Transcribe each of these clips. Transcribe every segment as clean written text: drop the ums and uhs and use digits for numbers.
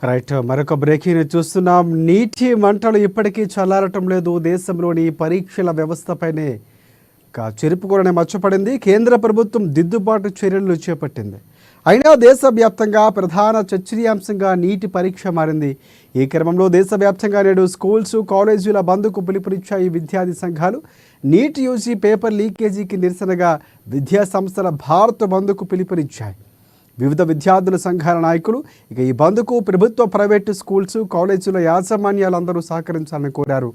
Right మరొక breaking చూస్తున్నాం. నీటి మంటలు ఇప్పటికీ చల్లారటం లేదు. దేశంలోని పరీక్షల వ్యవస్థపైనే చెరుపుకోరనే మచ్చపడింది. కేంద్ర ప్రభుత్వం దిద్దుబాటు చర్యలు చేపట్టింది. అయినా దేశవ్యాప్తంగా ప్రధాన చర్చనీయాంశంగా నీటి పరీక్ష మారింది. ఈ క్రమంలో దేశవ్యాప్తంగా నేడు స్కూల్స్, కాలేజీల బంద్కు పిలుపునిచ్చాయి విద్యార్థి సంఘాలు. నీట్ యూజీ పేపర్ లీకేజీకి నిరసనగా విద్యా సంస్థల భారత్ బంద్కు పిలుపునిచ్చాయి వివిధ విద్యార్థుల సంఘాల నాయకులు. ఇక ఈ బంద్కు ప్రభుత్వ, ప్రైవేటు స్కూల్స్, కాలేజీల యాజమాన్యాలందరూ సహకరించాలని కోరారు.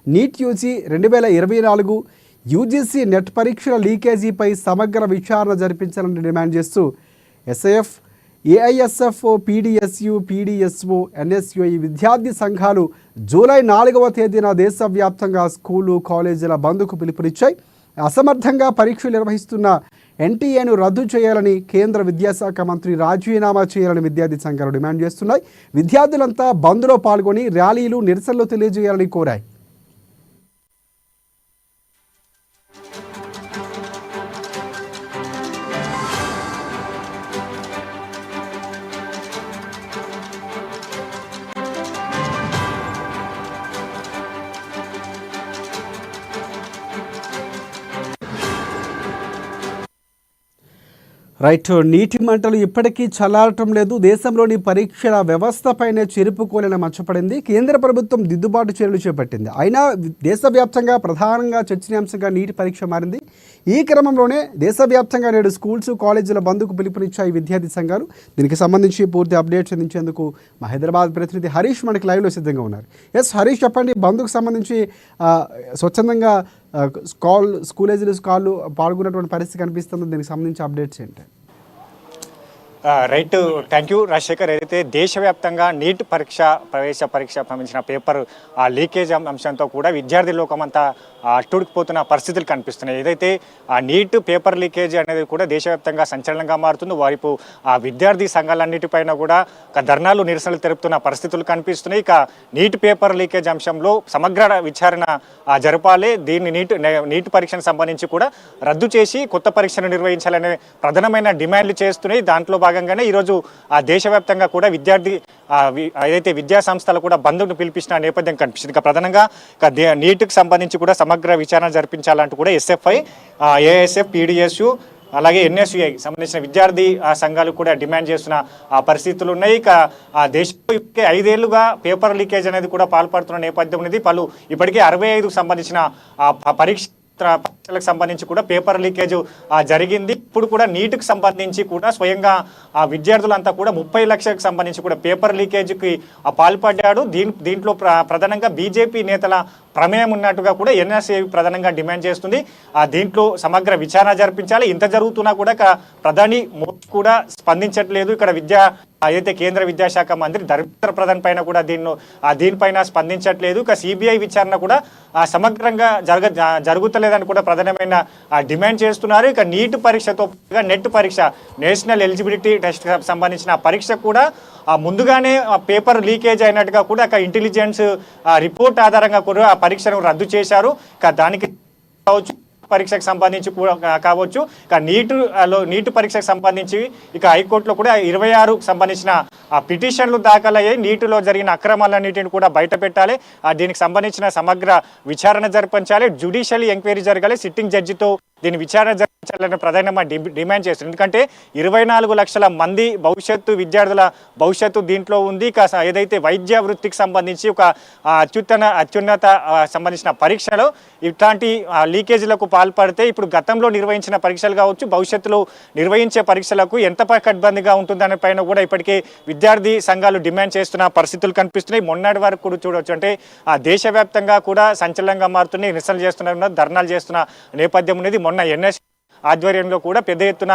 నీట్ యూజీ 2024 యూజీసీ నెట్ పరీక్షల లీకేజీపై సమగ్ర విచారణ జరిపించాలని డిమాండ్ చేస్తూ SIF, AISF, PDSU, PDSO, NSUI విద్యార్థి సంఘాలు జూలై 4వ తేదీన దేశవ్యాప్తంగా స్కూలు, కాలేజీల బంద్కు పిలుపునిచ్చాయి. అసమర్థంగా పరీక్షలు నిర్వహిస్తున్న ఎన్టీఏను రద్దు చేయాలని, కేంద్ర విద్యాశాఖ మంత్రి రాజీనామా చేయాలని విద్యార్థి సంఘాలు డిమాండ్ చేస్తున్నాయి. విద్యార్థులంతా బంద్లో పాల్గొని ర్యాలీలు, నిరసనలు తెలియజేయాలని కోరాయి. రైట్ నీటి మంటలు ఇప్పటికీ చల్లారటం లేదు. దేశంలోని పరీక్షల వ్యవస్థపైనే చెరుపుకోలేని మచ్చపడింది. కేంద్ర ప్రభుత్వం దిద్దుబాటు చర్యలు చేపట్టింది. అయినా దేశవ్యాప్తంగా ప్రధానంగా చర్చనీయాంశంగా నీటి పరీక్ష మారింది. ఈ క్రమంలోనే దేశవ్యాప్తంగా నేడు స్కూల్స్, కాలేజీల బంద్కు పిలుపునిచ్చాయి విద్యార్థి సంఘాలు. దీనికి సంబంధించి పూర్తి అప్డేట్స్ అందించేందుకు మా హైదరాబాద్ ప్రతినిధి హరీష్ మనకి లైవ్లో సిద్ధంగా ఉన్నారు. ఎస్ హరీష్, చెప్పండి, బంద్కు సంబంధించి స్వచ్ఛందంగా స్కూలేజీలు పాల్గొన్నటువంటి పరిస్థితి కనిపిస్తుంది. దీనికి సంబంధించి అప్డేట్స్ ఏంటి? Right, thank you Rajasekhar. ఏదైతే దేశవ్యాప్తంగా నీట్ ప్రవేశ పరీక్ష సంబంధించిన పేపర్ లీకేజ్ అంశంతో కూడా విద్యార్థి లోకమంతా అట్టుడికిపోతున్న పరిస్థితులు కనిపిస్తున్నాయి. ఏదైతే నీట్ పేపర్ లీకేజ్ అనేది కూడా దేశవ్యాప్తంగా సంచలనంగా మారుతుంది. వారిపు విద్యార్థి సంఘాలన్నిటిపైన కూడా ధర్నాలు, నిరసనలు తెలుపుతున్న పరిస్థితులు కనిపిస్తున్నాయి. ఇక నీట్ పేపర్ లీకేజ్ అంశంలో సమగ్ర విచారణ జరపాలి, దీన్ని నీట్ పరీక్షను సంబంధించి కూడా రద్దు చేసి కొత్త పరీక్షను నిర్వహించాలనే ప్రధానమైన డిమాండ్లు చేస్తున్నాయి. దాంట్లో భాగంగానే ఈరోజు దేశవ్యాప్తంగా కూడా ఏదైతే విద్యా సంస్థలు కూడా బంద్ను పిలిపించిన నేపథ్యం కనిపిస్తుంది. ఇక ప్రధానంగా నీట్కి సంబంధించి కూడా సమగ్ర విచారణ జరిపించాలంటూ కూడా ఎస్ఎఫ్ఐ, ఏఎస్ఎఫ్, పీడీఎస్యు అలాగే ఎన్ఎస్యుఐ సంబంధించిన విద్యార్థి సంఘాలు కూడా డిమాండ్ చేస్తున్న పరిస్థితులు ఉన్నాయి. ఇక దేశంలో ఇప్పటికే 5 ఏళ్లుగా పేపర్ లీకేజ్ అనేది కూడా పాల్పడుతున్న నేపథ్యం అనేది ఇప్పటికే 65కు సంబంధించిన పరీక్షలకు సంబంధించి కూడా పేపర్ లీకేజ్ జరిగింది. ఇప్పుడు కూడా నీట్కి సంబంధించి కూడా స్వయంగా విద్యార్థులంతా కూడా 30 లక్షలకు సంబంధించి కూడా పేపర్ లీకేజ్కి పాల్పడ్డాడు. దీంట్లో ప్రధానంగా బీజేపీ నేతల ప్రమేయం ఉన్నట్టుగా కూడా ఎన్ఎస్ఏ ప్రధానంగా డిమాండ్ చేస్తుంది. దీంట్లో సమగ్ర విచారణ జరిపించాలి. ఇంత జరుగుతున్నా కూడా ప్రధాని మోదీ కూడా స్పందించట్లేదు. ఇక్కడ ఏదైతే కేంద్ర విద్యాశాఖ మంత్రి ధర్మేంద్ర ప్రధాన్ పైన కూడా దీనిపైన స్పందించట్లేదు. ఇక సిబిఐ విచారణ కూడా సమగ్రంగా జరుగుతలేదని కూడా ప్రధానమైన డిమాండ్ చేస్తున్నారు. ఇక నీట్ పరీక్షతో నెట్ పరీక్ష, నేషనల్ ఎలిజిబిలిటీ టెస్ట్ సంబంధించిన పరీక్ష కూడా ముందుగానే పేపర్ లీకేజ్ అయినట్టుగా కూడా ఇంటెలిజెన్స్ రిపోర్ట్ ఆధారంగా కూడా ఆ పరీక్షను రద్దు చేశారు. దానికి కావచ్చు, పరీక్షకు సంబంధించి కావచ్చు, నీట్ పరీక్షకు సంబంధించి ఇక హైకోర్టులో కూడా 26కు సంబంధించిన పిటిషన్లు దాఖలయ్యాయి. నీటిలో జరిగిన అక్రమాలన్నింటిని కూడా బయట పెట్టాలి, దీనికి సంబంధించిన సమగ్ర విచారణ జరిపించాలి, జ్యుడిషియల్ ఎంక్వైరీ జరగాలి, సిట్టింగ్ జడ్జితో దీని విచారణ జరిపించాలని ప్రధానంగా డిమాండ్ చేస్తుంది. ఎందుకంటే 24 లక్షల మంది విద్యార్థుల భవిష్యత్తు దీంట్లో ఉంది. ఇక ఏదైతే వైద్య వృత్తికి సంబంధించి ఒక అత్యున్నత సంబంధించిన పరీక్షలో ఇట్లాంటి లీకేజీలకు పాల్పడితే ఇప్పుడు గతంలో నిర్వహించిన పరీక్షలు కావచ్చు, భవిష్యత్తులో నిర్వహించే పరీక్షలకు ఎంత పకడ్బందీగా ఉంటుందనే పైన కూడా ఇప్పటికే విద్యార్థి సంఘాలు డిమాండ్ చేస్తున్న పరిస్థితులు కనిపిస్తున్నాయి. మొన్నటి వరకు కూడా చూడవచ్చు, అంటే దేశవ్యాప్తంగా కూడా సంచలనంగా మారుతున్నాయి, నిరసనలు చేస్తున్నారు, ధర్నాలు చేస్తున్న నేపథ్యం అనేది మొన్న ఎన్ఎస్ ఆధ్వర్యంలో కూడా పెద్ద ఎత్తున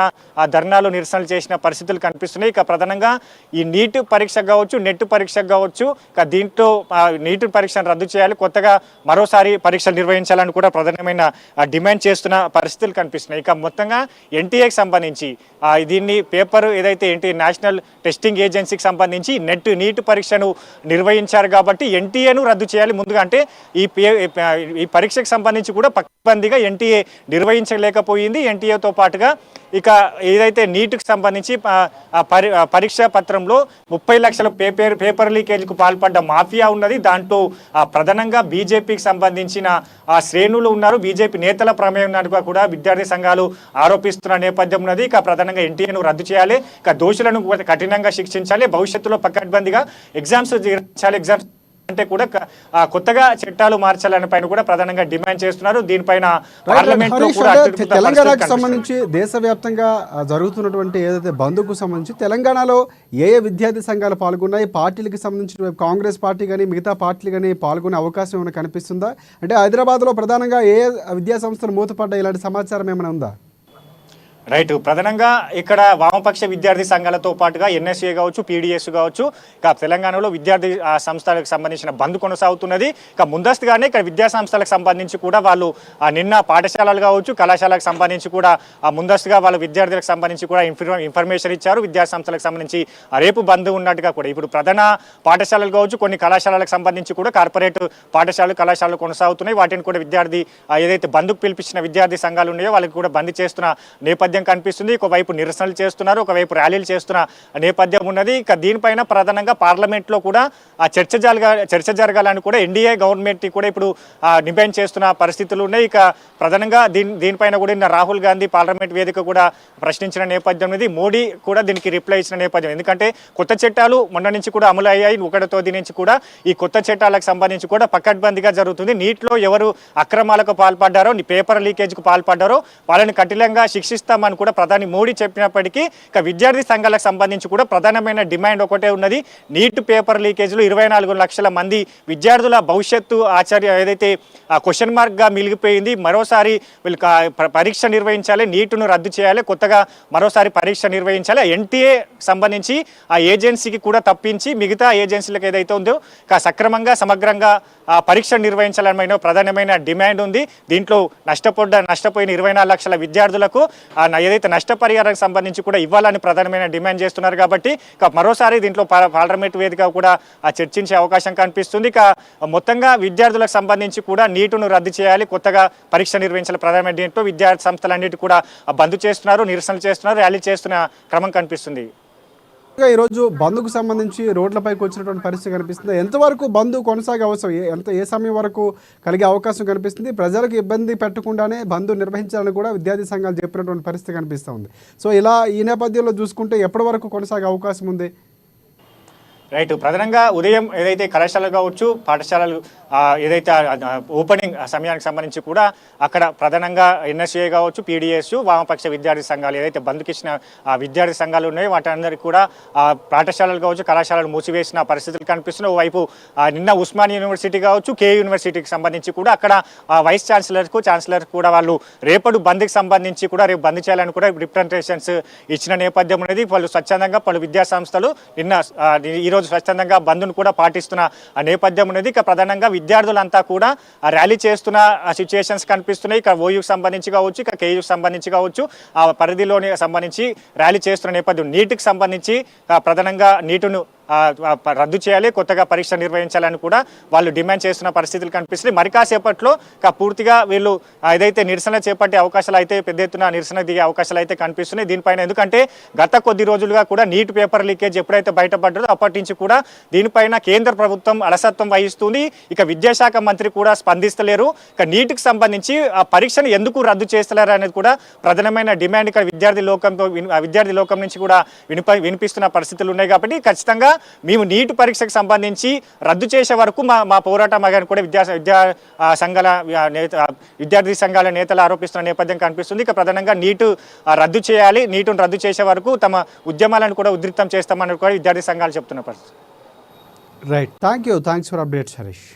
ధర్నాలు, నిరసనలు చేసిన పరిస్థితులు కనిపిస్తున్నాయి. ఇక ప్రధానంగా ఈ నీట్ పరీక్ష కావచ్చు, నెట్ పరీక్ష కావచ్చు, ఇక దీంట్లో నీట్ పరీక్షను రద్దు చేయాలి, కొత్తగా మరోసారి పరీక్షలు నిర్వహించాలని కూడా ప్రధానమైన డిమాండ్ చేస్తున్న పరిస్థితులు కనిపిస్తున్నాయి. ఇక మొత్తంగా ఎన్టీఏకి సంబంధించి దీన్ని పేపర్ ఏదైతే నేషనల్ టెస్టింగ్ ఏజెన్సీకి సంబంధించి నీట్ పరీక్షను నిర్వహించారు కాబట్టి ఎన్టీఏను రద్దు చేయాలి ముందుగా. అంటే ఈ పరీక్షకు సంబంధించి కూడా పకడ్బందీగా ఎన్టీఏ నిర్వహించలేకపోయింది. ఎన్టీఏతో పాటుగా ఇక ఏదైతే నీట్కి సంబంధించి పరీక్షా పత్రంలో 30 లక్షల పేపర్ లీకేజ్కు పాల్పడ్డ మాఫియా ఉన్నది. దాంట్లో ప్రధానంగా బీజేపీకి సంబంధించిన శ్రేణులు ఉన్నారు, బీజేపీ నేతల ప్రమేయం ఉన్నట్టుగా కూడా విద్యార్థి సంఘాలు ఆరోపిస్తున్న నేపథ్యం ఉన్నది. ఇక ప్రధానంగా ఎన్టీఏను రద్దు చేయాలి, ఇక దోషులను కఠినంగా శిక్షించాలి, భవిష్యత్తులో పకడ్బందీగా ఎగ్జామ్స్ నిర్వహించాలి, ఎగ్జామ్స్ అంటే కూడా కొత్తగా చట్టాలు మార్చాలని పైన కూడా ప్రధానంగా డిమాండ్ చేస్తున్నారు. దీనిపైన పార్లమెంట్ లో కూడా తెలంగాణకు సంబంధించి దేశవ్యాప్తంగా జరుగుతున్నటువంటి ఏదైతే బంద్కు సంబంధించి తెలంగాణలో ఏ విద్యార్థి సంఘాలు పాల్గొన్నాయి, పార్టీలకు సంబంధించిన కాంగ్రెస్ పార్టీ కానీ మిగతా పార్టీలు కానీ పాల్గొనే అవకాశం ఏమైనా కనిపిస్తుందా? అంటే హైదరాబాద్లో ప్రధానంగా ఏ విద్యా సంస్థలు మూతపడ్డాయి, ఇలాంటి సమాచారం ఏమైనా ఉందా? రైట్, ప్రధానంగా ఇక్కడ వామపక్ష విద్యార్థి సంఘాలతో పాటుగా ఎన్ఎస్ఏ కావచ్చు, పీడిఎస్ కావచ్చు, ఇక తెలంగాణలో విద్యార్థి సంస్థలకు సంబంధించిన బంద్ కొనసాగుతున్నది. ఇక ముందస్తుగానే ఇక్కడ విద్యా సంస్థలకు సంబంధించి కూడా వాళ్ళు నిన్న పాఠశాలలు కావచ్చు, కళాశాలకు సంబంధించి కూడా ముందస్తుగా వాళ్ళ విద్యార్థులకు సంబంధించి కూడా ఇన్ఫర్మేషన్ ఇచ్చారు. విద్యా సంస్థలకు సంబంధించి రేపు బంద్ ఉన్నట్టుగా కూడా ఇప్పుడు ప్రధాన పాఠశాలలు కావచ్చు, కొన్ని కళాశాలలకు సంబంధించి కూడా కార్పొరేట్ పాఠశాలలు కళాశాలలు కొనసాగుతున్నాయి. వాటిని కూడా విద్యార్థి ఏదైతే బంద్కు పిలిపించిన విద్యార్థి సంఘాలు ఉన్నాయో వాళ్ళకి కూడా బంద్ చేస్తున్న నేపథ్యం కనిపిస్తుంది. ఒకవైపు నిరసనలు చేస్తున్నారు, ఒకవైపు ర్యాలీలు చేస్తున్న నేపథ్యం ఉన్నది. ఇక దీనిపైన ప్రధానంగా పార్లమెంట్ లో కూడా చర్చ జరగాలని కూడా ఎన్డీఏ గవర్నమెంట్ కూడా ఇప్పుడు డిమాండ్ చేస్తున్న పరిస్థితులు ఉన్నాయి. ఇక ప్రధానంగా దీనిపైన కూడా నిన్న రాహుల్ గాంధీ పార్లమెంట్ వేదిక కూడా ప్రశ్నించిన నేపథ్యం ఉన్నది. మోడీ కూడా దీనికి రిప్లై ఇచ్చిన నేపథ్యం. ఎందుకంటే కొత్త చట్టాలు మొన్న నుంచి కూడా అమలు అయ్యాయి, 1వ తేదీ నుంచి కూడా ఈ కొత్త చట్టాలకు సంబంధించి కూడా పకడ్బందీగా జరుగుతుంది. నీటిలో ఎవరు అక్రమాలకు పాల్పడ్డారో, పేపర్ లీకేజ్కు పాల్పడ్డారో వాళ్ళని కఠినంగా శిక్షిస్తామని కూడా ప్రధాని మోడీ చెప్పినప్పటికీ ఇక విద్యార్థి సంఘాలకు సంబంధించి కూడా ప్రధానమైన డిమాండ్ ఒకటే ఉన్నది. నీట్ పేపర్ లీకేజ్లో 24 లక్షల మంది విద్యార్థుల భవిష్యత్తు ఏదైతే క్వశ్చన్ మార్క్ గా మిగిలిపోయింది. మరోసారి వీళ్ళు పరీక్ష నిర్వహించాలి, నీటును రద్దు చేయాలి, కొత్తగా మరోసారి పరీక్ష నిర్వహించాలి. ఎన్టీఏ సంబంధించి ఆ ఏజెన్సీకి కూడా తప్పించి మిగతా ఏజెన్సీలకు ఏదైతే ఉందో సక్రమంగా సమగ్రంగా పరీక్ష నిర్వహించాలనే ప్రధానమైన డిమాండ్ ఉంది. దీంట్లో నష్టపోయిన 24 లక్షల విద్యార్థులకు ఏదైతే నష్టపరిహారానికి సంబంధించి కూడా ఇవ్వాలని ప్రధానమైన డిమాండ్ చేస్తున్నారు. కాబట్టి మరోసారి దీంట్లో పార్లమెంట్ వేదిక కూడా చర్చించే అవకాశం కనిపిస్తుంది. ఇక మొత్తంగా విద్యార్థులకు సంబంధించి కూడా నీటును రద్దు చేయాలి, కొత్తగా పరీక్ష నిర్వహించాలి ప్రధానమైన దీంట్లో విద్యార్థి సంస్థలన్నిటి కూడా బంద్ చేస్తున్నారు, నిరసనలు చేస్తున్నారు, ర్యాలీ చేస్తున్న క్రమం కనిపిస్తుంది. ఈరోజు బంద్కు సంబంధించి రోడ్లపైకి వచ్చినటువంటి పరిస్థితి కనిపిస్తుంది. ఎంతవరకు బంద్ కొనసాగే అవసరం, ఏ సమయం వరకు కలిగే అవకాశం కనిపిస్తుంది? ప్రజలకు ఇబ్బంది పెట్టకుండానే బంద్ నిర్వహించాలని కూడా విద్యార్థి సంఘాలు చెప్పినటువంటి పరిస్థితి కనిపిస్తుంది. సో ఇలా ఈ నేపథ్యంలో చూసుకుంటే ఎప్పటి వరకు కొనసాగే అవకాశం ఉంది? రైట్, ప్రధానంగా ఉదయం ఏదైతే కళాశాలలు కావచ్చు, పాఠశాలలు ఏదైతే ఓపెనింగ్ సమయానికి సంబంధించి కూడా అక్కడ ప్రధానంగా ఎన్ఎస్ఏ కావచ్చు, పీడిఎస్, వామపక్ష విద్యార్థి సంఘాలు ఏదైతే బంద్కి ఇచ్చిన విద్యార్థి సంఘాలు ఉన్నాయో వాటందరికీ కూడా పాఠశాలలు కావచ్చు, కళాశాలలు మూసివేసిన పరిస్థితులు కనిపిస్తున్నాయి. ఓవైపు నిన్న ఉస్మానియా యూనివర్సిటీ కావచ్చు, కే యూనివర్సిటీకి సంబంధించి కూడా అక్కడ వైస్ ఛాన్సలర్ కూడా వాళ్ళు రేపటి బంద్కి సంబంధించి కూడా రేపు బంద్ చేయాలని కూడా రిప్రజెంటేషన్స్ ఇచ్చిన నేపథ్యం అనేది. వాళ్ళు స్వచ్ఛందంగా పలు విద్యా సంస్థలు ఈరోజు స్వచ్ఛందంగా బంద్ను కూడా పాటిస్తున్న నేపథ్యం ఉన్నది. ఇక ప్రధానంగా విద్యార్థులంతా కూడా ర్యాలీ చేస్తున్న సిచ్యుయేషన్స్ కనిపిస్తున్నాయి. ఇక ఓయూకి సంబంధించి కావచ్చు, ఇక కేయూకి సంబంధించి కావచ్చు, ఆ పరిధిలోని సంబంధించి ర్యాలీ చేస్తున్న నేపథ్యం. నీటికి సంబంధించి ప్రధానంగా నీటును రద్దు చేయాలి, కొత్తగా పరీక్ష నిర్వహించాలని కూడా వాళ్ళు డిమాండ్ చేస్తున్న పరిస్థితులు కనిపిస్తున్నాయి. మరి కాసేపట్లో పూర్తిగా వీళ్ళు ఏదైతే నిరసన చేపట్టే అవకాశాలు అయితే పెద్ద ఎత్తున నిరసన దిగే అవకాశాలు అయితే కనిపిస్తున్నాయి దీనిపైన. ఎందుకంటే గత కొద్ది రోజులుగా కూడా నీట్ పేపర్ లీకేజ్ ఎప్పుడైతే బయటపడ్డారో అప్పటి నుంచి కూడా దీనిపైన కేంద్ర ప్రభుత్వం అలసత్వం వహిస్తుంది. ఇక విద్యాశాఖ మంత్రి కూడా స్పందిస్తలేరు. ఇక నీటికి సంబంధించి ఆ పరీక్షను ఎందుకు రద్దు చేస్తలేరు అనేది కూడా ప్రధానమైన డిమాండ్ ఇక్కడ విద్యార్థి లోకం నుంచి కూడా వినిపిస్తున్న పరిస్థితులు ఉన్నాయి. కాబట్టి ఖచ్చితంగా మేము నీట్ పరీక్షకు సంబంధించి రద్దు చేసే వరకు మా పోరాటం అని కూడా విద్యార్థి సంఘాల నేతలు ఆరోపిస్తున్న నేపథ్యం కనిపిస్తుంది. ఇక ప్రధానంగా నీటును రద్దు చేసే వరకు తమ ఉద్యమాలను కూడా ఉధృతం చేస్తామని కూడా విద్యార్థి సంఘాలు చెప్తున్న పరిస్థితి. Right, thanks for updates Harish.